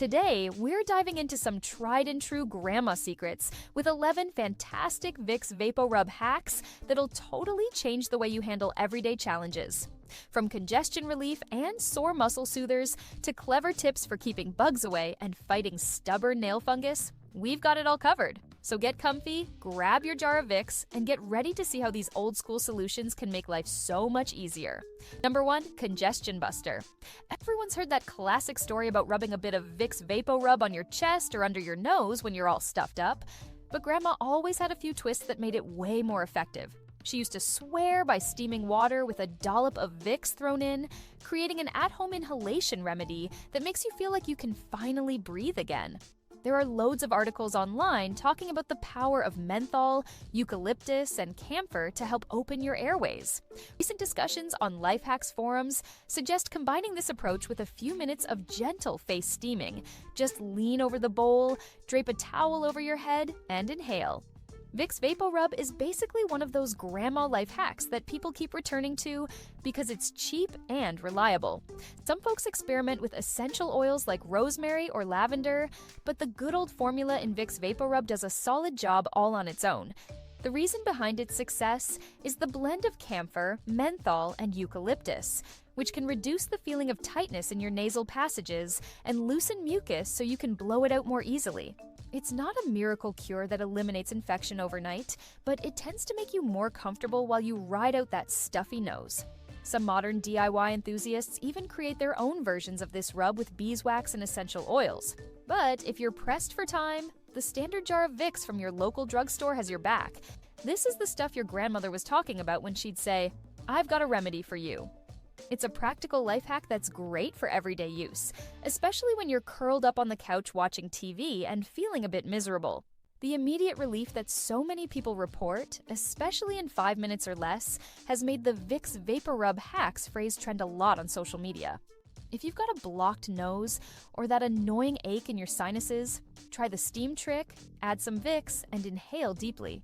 Today, we're diving into some tried and true grandma secrets with 11 fantastic Vicks Vaporub hacks that'll totally change the way you handle everyday challenges. From congestion relief and sore muscle soothers to clever tips for keeping bugs away and fighting stubborn nail fungus, we've got it all covered. So get comfy, grab your jar of Vicks, and get ready to see how these old school solutions can make life so much easier. Number 1, Congestion Buster. Everyone's heard that classic story about rubbing a bit of Vicks Vaporub on your chest or under your nose when you're all stuffed up. But Grandma always had a few twists that made it way more effective. She used to swear by steaming water with a dollop of Vicks thrown in, creating an at-home inhalation remedy that makes you feel like you can finally breathe again. There are loads of articles online talking about the power of menthol, eucalyptus, and camphor to help open your airways. Recent discussions on Life Hacks forums suggest combining this approach with a few minutes of gentle face steaming. Just lean over the bowl, drape a towel over your head, and inhale. Vicks Vaporub is basically one of those grandma life hacks that people keep returning to because it's cheap and reliable. Some folks experiment with essential oils like rosemary or lavender, but the good old formula in Vicks Vaporub does a solid job all on its own. The reason behind its success is the blend of camphor, menthol, and eucalyptus, which can reduce the feeling of tightness in your nasal passages and loosen mucus so you can blow it out more easily. It's not a miracle cure that eliminates infection overnight, but it tends to make you more comfortable while you ride out that stuffy nose. Some modern DIY enthusiasts even create their own versions of this rub with beeswax and essential oils. But if you're pressed for time, the standard jar of Vicks from your local drugstore has your back. This is the stuff your grandmother was talking about when she'd say, "I've got a remedy for you." It's a practical life hack that's great for everyday use, especially when you're curled up on the couch watching TV and feeling a bit miserable. The immediate relief that so many people report, especially in 5 minutes or less, has made the Vicks Vaporub hacks phrase trend a lot on social media. If you've got a blocked nose or that annoying ache in your sinuses, try the steam trick, add some Vicks, and inhale deeply.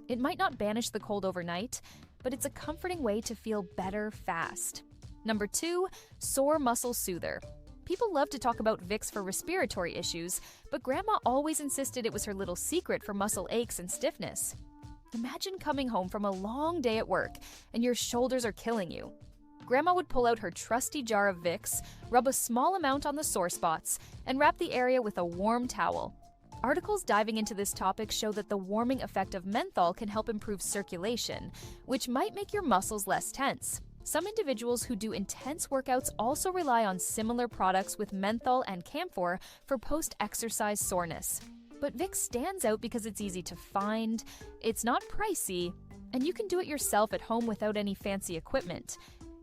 It might not banish the cold overnight, but it's a comforting way to feel better fast. Number 2, Sore Muscle Soother. People love to talk about Vicks for respiratory issues, but Grandma always insisted it was her little secret for muscle aches and stiffness. Imagine coming home from a long day at work and your shoulders are killing you. Grandma would pull out her trusty jar of Vicks, rub a small amount on the sore spots, and wrap the area with a warm towel. Articles diving into this topic show that the warming effect of menthol can help improve circulation, which might make your muscles less tense. Some individuals who do intense workouts also rely on similar products with menthol and camphor for post-exercise soreness. But Vicks stands out because it's easy to find, it's not pricey, and you can do it yourself at home without any fancy equipment.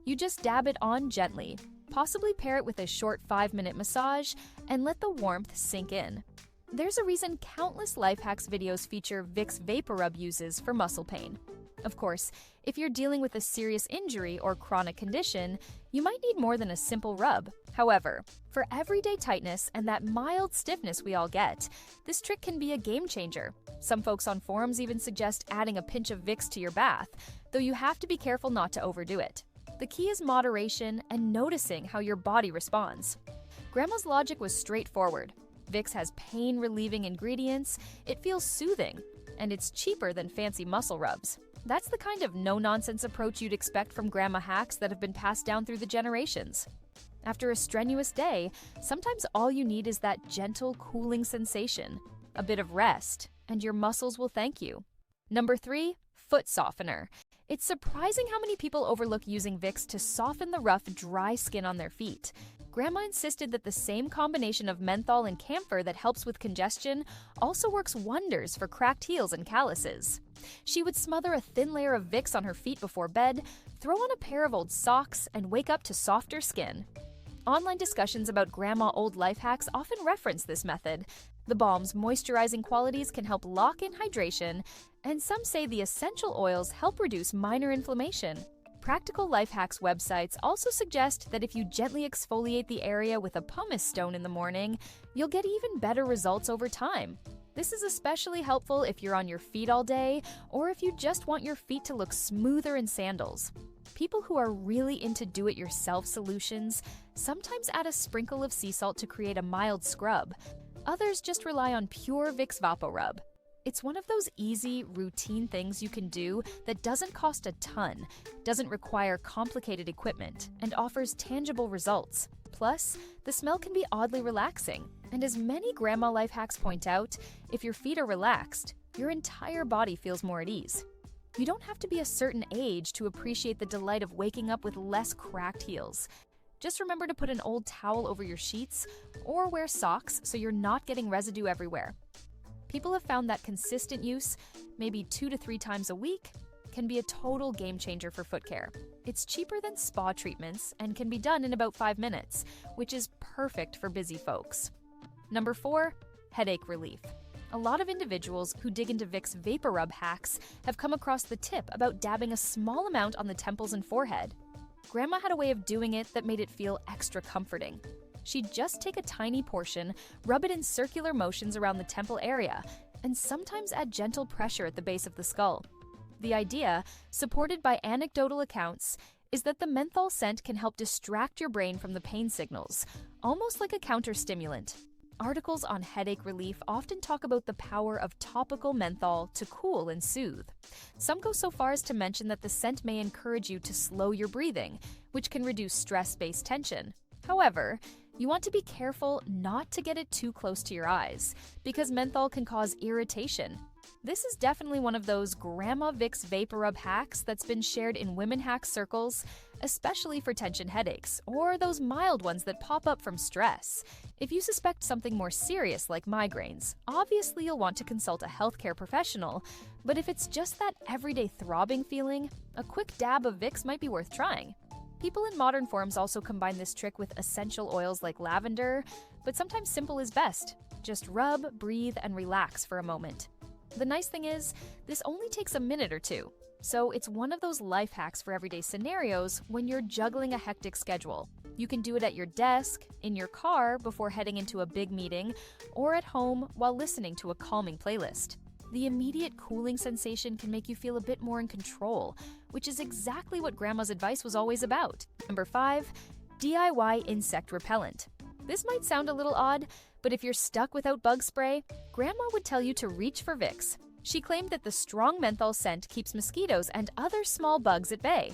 You just dab it on gently, possibly pair it with a short 5-minute massage, and let the warmth sink in. There's a reason countless life hacks videos feature Vicks Vaporub uses for muscle pain. Of course, if you're dealing with a serious injury or chronic condition, you might need more than a simple rub. However, for everyday tightness and that mild stiffness we all get, this trick can be a game changer. Some folks on forums even suggest adding a pinch of Vicks to your bath, though you have to be careful not to overdo it. The key is moderation and noticing how your body responds. Grandma's logic was straightforward. Vicks has pain-relieving ingredients, it feels soothing, and it's cheaper than fancy muscle rubs. That's the kind of no-nonsense approach you'd expect from grandma hacks that have been passed down through the generations. After a strenuous day, sometimes all you need is that gentle, cooling sensation, a bit of rest, and your muscles will thank you. Number 3, Foot Softener. It's surprising how many people overlook using Vicks to soften the rough, dry skin on their feet. Grandma insisted that the same combination of menthol and camphor that helps with congestion also works wonders for cracked heels and calluses. She would smother a thin layer of Vicks on her feet before bed, throw on a pair of old socks, and wake up to softer skin. Online discussions about grandma old life hacks often reference this method. The balm's moisturizing qualities can help lock in hydration, and some say the essential oils help reduce minor inflammation. Practical Life Hacks websites also suggest that if you gently exfoliate the area with a pumice stone in the morning, you'll get even better results over time. This is especially helpful if you're on your feet all day or if you just want your feet to look smoother in sandals. People who are really into do-it-yourself solutions sometimes add a sprinkle of sea salt to create a mild scrub. Others just rely on pure Vicks Vaporub. It's one of those easy, routine things you can do that doesn't cost a ton, doesn't require complicated equipment, and offers tangible results. Plus, the smell can be oddly relaxing. And as many grandma life hacks point out, if your feet are relaxed, your entire body feels more at ease. You don't have to be a certain age to appreciate the delight of waking up with less cracked heels. Just remember to put an old towel over your sheets or wear socks so you're not getting residue everywhere. People have found that consistent use, maybe 2 to 3 times a week, can be a total game changer for foot care. It's cheaper than spa treatments and can be done in about 5 minutes, which is perfect for busy folks. Number 4, headache relief. A lot of individuals who dig into Vicks Vaporub hacks have come across the tip about dabbing a small amount on the temples and forehead. Grandma had a way of doing it that made it feel extra comforting. She'd just take a tiny portion, rub it in circular motions around the temple area, and sometimes add gentle pressure at the base of the skull. The idea, supported by anecdotal accounts, is that the menthol scent can help distract your brain from the pain signals, almost like a counterstimulant. Articles on headache relief often talk about the power of topical menthol to cool and soothe. Some go so far as to mention that the scent may encourage you to slow your breathing, which can reduce stress-based tension. However, you want to be careful not to get it too close to your eyes, because menthol can cause irritation. This is definitely one of those Grandma Vicks Vaporub hacks that's been shared in women hack circles, especially for tension headaches, or those mild ones that pop up from stress. If you suspect something more serious like migraines, obviously you'll want to consult a healthcare professional, but if it's just that everyday throbbing feeling, a quick dab of Vicks might be worth trying. People in modern forms also combine this trick with essential oils like lavender, but sometimes simple is best. Just rub, breathe, and relax for a moment. The nice thing is, this only takes a minute or two, so it's one of those life hacks for everyday scenarios when you're juggling a hectic schedule. You can do it at your desk, in your car before heading into a big meeting, or at home while listening to a calming playlist. The immediate cooling sensation can make you feel a bit more in control, which is exactly what Grandma's advice was always about. Number 5, DIY insect repellent. This might sound a little odd, but if you're stuck without bug spray, Grandma would tell you to reach for Vicks. She claimed that the strong menthol scent keeps mosquitoes and other small bugs at bay.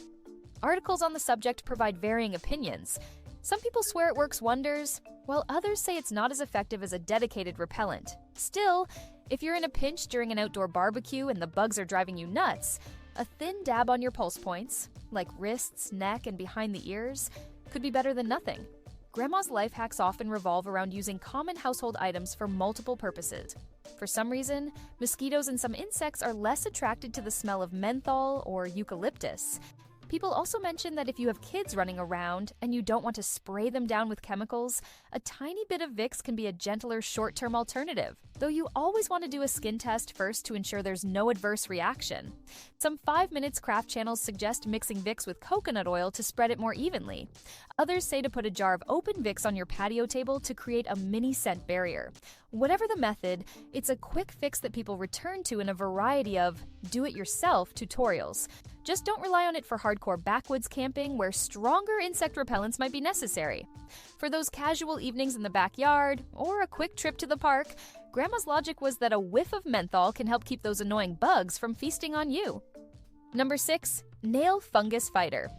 Articles on the subject provide varying opinions. Some people swear it works wonders, while others say it's not as effective as a dedicated repellent. Still, if you're in a pinch during an outdoor barbecue and the bugs are driving you nuts, a thin dab on your pulse points, like wrists, neck, and behind the ears, could be better than nothing. Grandma's life hacks often revolve around using common household items for multiple purposes. For some reason, mosquitoes and some insects are less attracted to the smell of menthol or eucalyptus. People also mention that if you have kids running around and you don't want to spray them down with chemicals, a tiny bit of Vicks can be a gentler short-term alternative, though you always want to do a skin test first to ensure there's no adverse reaction. Some 5 Minutes craft channels suggest mixing Vicks with coconut oil to spread it more evenly. Others say to put a jar of open Vicks on your patio table to create a mini scent barrier. Whatever the method, it's a quick fix that people return to in a variety of do-it-yourself tutorials. Just don't rely on it for hardcore backwoods camping where stronger insect repellents might be necessary. For those casual evenings in the backyard or a quick trip to the park, Grandma's logic was that a whiff of menthol can help keep those annoying bugs from feasting on you. Number 6, nail fungus fighter.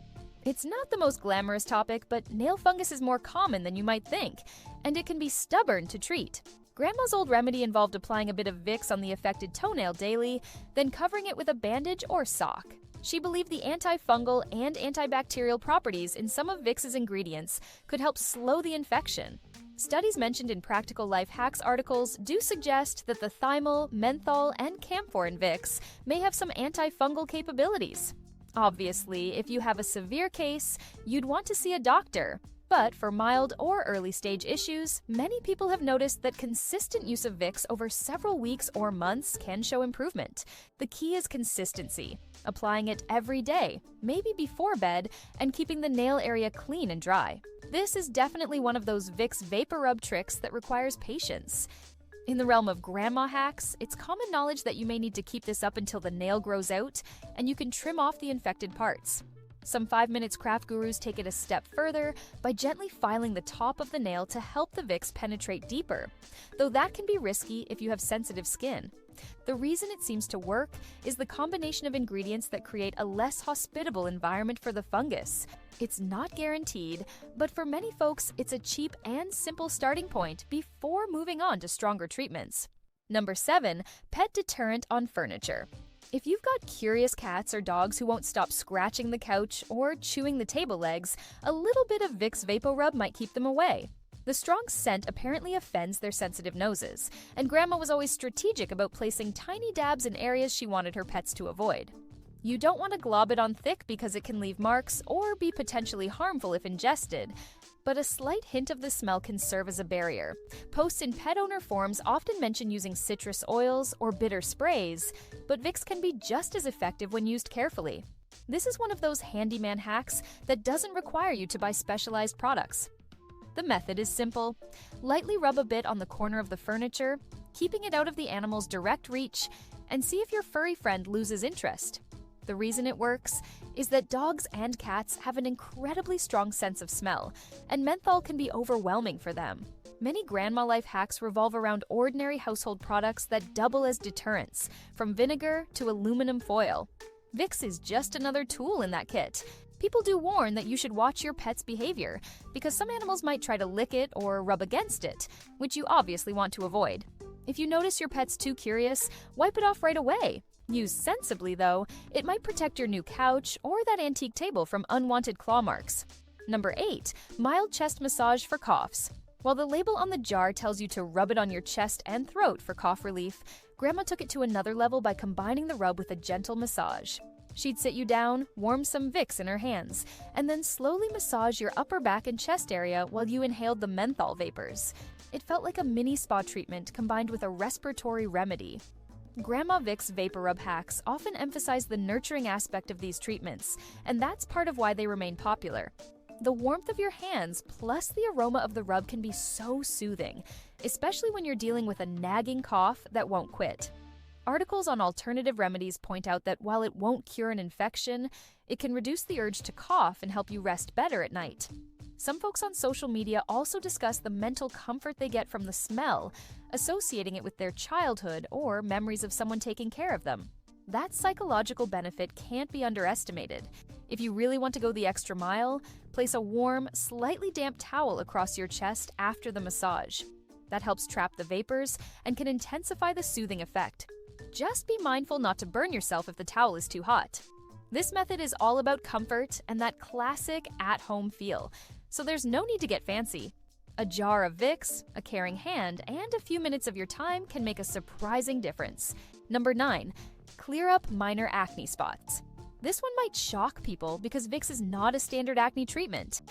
It's not the most glamorous topic, but nail fungus is more common than you might think, and it can be stubborn to treat. Grandma's old remedy involved applying a bit of Vicks on the affected toenail daily, then covering it with a bandage or sock. She believed the antifungal and antibacterial properties in some of Vicks' ingredients could help slow the infection. Studies mentioned in Practical Life Hacks articles do suggest that the thymol, menthol, and camphor in Vicks may have some antifungal capabilities. Obviously, if you have a severe case, you'd want to see a doctor. But for mild or early stage issues, many people have noticed that consistent use of Vicks over several weeks or months can show improvement. The key is consistency, applying it every day, maybe before bed, and keeping the nail area clean and dry. This is definitely one of those Vicks Vaporub tricks that requires patience. In the realm of grandma hacks, it's common knowledge that you may need to keep this up until the nail grows out and you can trim off the infected parts. Some 5 Minutes craft gurus take it a step further by gently filing the top of the nail to help the Vicks penetrate deeper, though that can be risky if you have sensitive skin. The reason it seems to work is the combination of ingredients that create a less hospitable environment for the fungus. It's not guaranteed, but for many folks, it's a cheap and simple starting point before moving on to stronger treatments. Number 7. Pet deterrent on furniture. If you've got curious cats or dogs who won't stop scratching the couch or chewing the table legs, a little bit of Vicks Vaporub might keep them away. The strong scent apparently offends their sensitive noses, and Grandma was always strategic about placing tiny dabs in areas she wanted her pets to avoid. You don't want to glob it on thick because it can leave marks or be potentially harmful if ingested, but a slight hint of the smell can serve as a barrier. Posts in pet owner forums often mention using citrus oils or bitter sprays, but Vicks can be just as effective when used carefully. This is one of those handyman hacks that doesn't require you to buy specialized products. The method is simple. Lightly rub a bit on the corner of the furniture, keeping it out of the animal's direct reach, and see if your furry friend loses interest. The reason it works is that dogs and cats have an incredibly strong sense of smell, and menthol can be overwhelming for them. Many grandma life hacks revolve around ordinary household products that double as deterrents, from vinegar to aluminum foil. Vicks is just another tool in that kit. People do warn that you should watch your pet's behavior, because some animals might try to lick it or rub against it, which you obviously want to avoid. If you notice your pet's too curious, wipe it off right away. Used sensibly, though, it might protect your new couch or that antique table from unwanted claw marks. Number 8. Mild chest massage for coughs. While the label on the jar tells you to rub it on your chest and throat for cough relief, Grandma took it to another level by combining the rub with a gentle massage. She'd sit you down, warm some Vicks in her hands, and then slowly massage your upper back and chest area while you inhaled the menthol vapors. It felt like a mini spa treatment combined with a respiratory remedy. Grandma Vicks Vaporub hacks often emphasize the nurturing aspect of these treatments, and that's part of why they remain popular. The warmth of your hands plus the aroma of the rub can be so soothing, especially when you're dealing with a nagging cough that won't quit. Articles on alternative remedies point out that while it won't cure an infection, it can reduce the urge to cough and help you rest better at night. Some folks on social media also discuss the mental comfort they get from the smell, associating it with their childhood or memories of someone taking care of them. That psychological benefit can't be underestimated. If you really want to go the extra mile, place a warm, slightly damp towel across your chest after the massage. That helps trap the vapors and can intensify the soothing effect. Just be mindful not to burn yourself if the towel is too hot. This method is all about comfort and that classic at-home feel, so there's no need to get fancy. A jar of Vicks, a caring hand, and a few minutes of your time can make a surprising difference. Number 9. Clear up minor acne spots. This one might shock people because Vicks is not a standard acne treatment,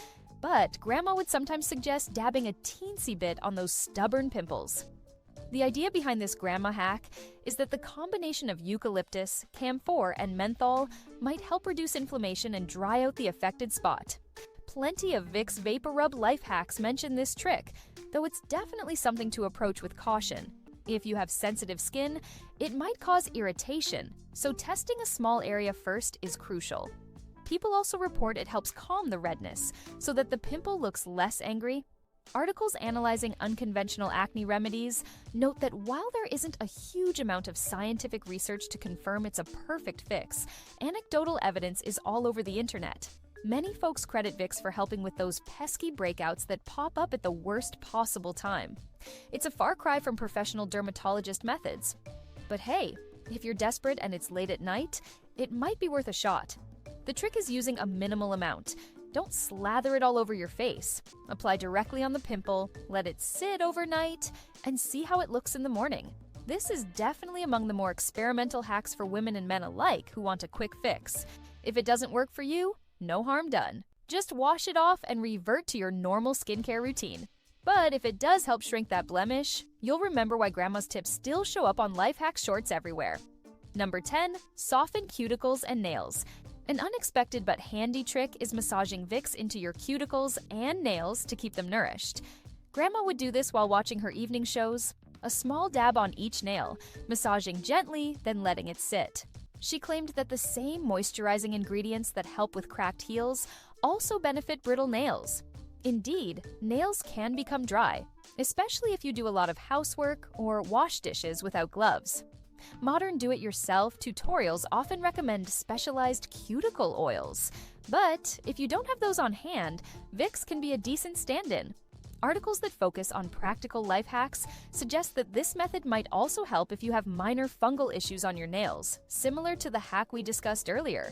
but Grandma would sometimes suggest dabbing a teensy bit on those stubborn pimples. The idea behind this grandma hack is that the combination of eucalyptus, camphor, and menthol might help reduce inflammation and dry out the affected spot. Plenty of Vicks Vaporub life hacks mention this trick, though it's definitely something to approach with caution. If you have sensitive skin, it might cause irritation, so testing a small area first is crucial. People also report it helps calm the redness so that the pimple looks less angry. Articles analyzing unconventional acne remedies note that while there isn't a huge amount of scientific research to confirm it's a perfect fix, anecdotal evidence is all over the internet. Many folks credit Vicks for helping with those pesky breakouts that pop up at the worst possible time. It's a far cry from professional dermatologist methods. But hey, if you're desperate and it's late at night, it might be worth a shot. The trick is using a minimal amount. Don't slather it all over your face. Apply directly on the pimple, let it sit overnight, and see how it looks in the morning. This is definitely among the more experimental hacks for women and men alike who want a quick fix. If it doesn't work for you, no harm done. Just wash it off and revert to your normal skincare routine. But if it does help shrink that blemish, you'll remember why Grandma's tips still show up on life hack shorts everywhere. Number 10. Soften cuticles and nails. An unexpected but handy trick is massaging Vicks into your cuticles and nails to keep them nourished. Grandma would do this while watching her evening shows. a small dab on each nail, massaging gently, then letting it sit. She claimed that the same moisturizing ingredients that help with cracked heels also benefit brittle nails. Indeed, nails can become dry, especially if you do a lot of housework or wash dishes without gloves. Modern do-it-yourself tutorials often recommend specialized cuticle oils, but if you don't have those on hand, Vicks can be a decent stand-in. Articles that focus on practical life hacks suggest that this method might also help if you have minor fungal issues on your nails, similar to the hack we discussed earlier.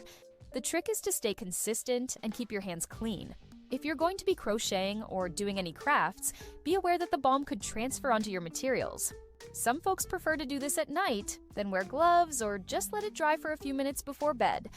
The trick is to stay consistent and keep your hands clean. If you're going to be crocheting or doing any crafts, be aware that the balm could transfer onto your materials. Some folks prefer to do this at night, then wear gloves or just let it dry for a few minutes before bed.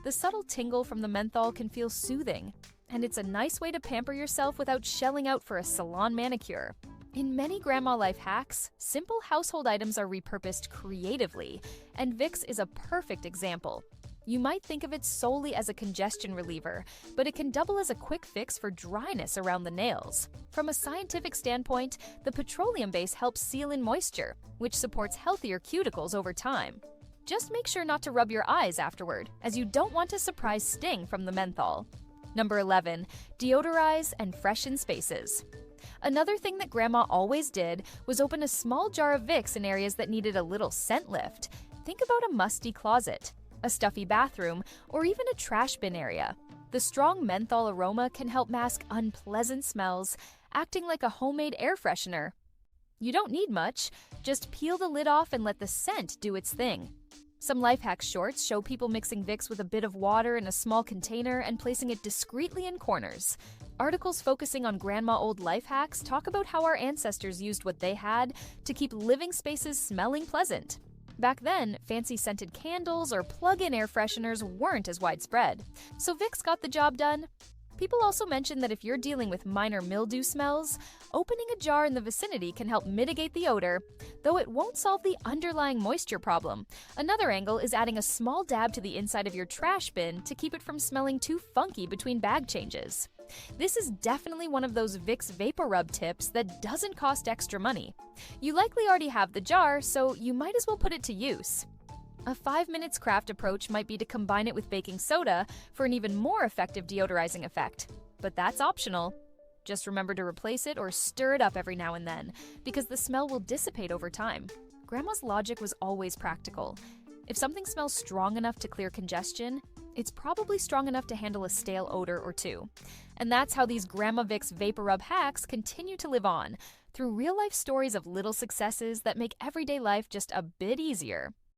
The subtle tingle from the menthol can feel soothing, and it's a nice way to pamper yourself without shelling out for a salon manicure. In many grandma life hacks, simple household items are repurposed creatively, and Vicks is a perfect example. You might think of it solely as a congestion reliever, but it can double as a quick fix for dryness around the nails. From a scientific standpoint, the petroleum base helps seal in moisture, which supports healthier cuticles over time. Just make sure not to rub your eyes afterward, as you don't want a surprise sting from the menthol. Number 11. Deodorize and freshen spaces. Another thing that Grandma always did was open a small jar of Vicks in areas that needed a little scent lift. Think about a musty closet, a stuffy bathroom, or even a trash bin area. The strong menthol aroma can help mask unpleasant smells, acting like a homemade air freshener. You don't need much, just peel the lid off and let the scent do its thing. Some life hack shorts show people mixing Vicks with a bit of water in a small container and placing it discreetly in corners. Articles focusing on grandma old life hacks talk about how our ancestors used what they had to keep living spaces smelling pleasant. Back then, fancy scented candles or plug-in air fresheners weren't as widespread, so Vicks got the job done. People also mention that if you're dealing with minor mildew smells, opening a jar in the vicinity can help mitigate the odor, though it won't solve the underlying moisture problem. Another angle is adding a small dab to the inside of your trash bin to keep it from smelling too funky between bag changes. This is definitely one of those Vicks Vaporub tips that doesn't cost extra money. You likely already have the jar, so you might as well put it to use. A 5 minutes craft approach might be to combine it with baking soda for an even more effective deodorizing effect, but that's optional. Just remember to replace it or stir it up every now and then, because the smell will dissipate over time. Grandma's logic was always practical. If something smells strong enough to clear congestion, it's probably strong enough to handle a stale odor or two. And that's how these Grandma Vicks Vaporub hacks continue to live on, through real-life stories of little successes that make everyday life just a bit easier.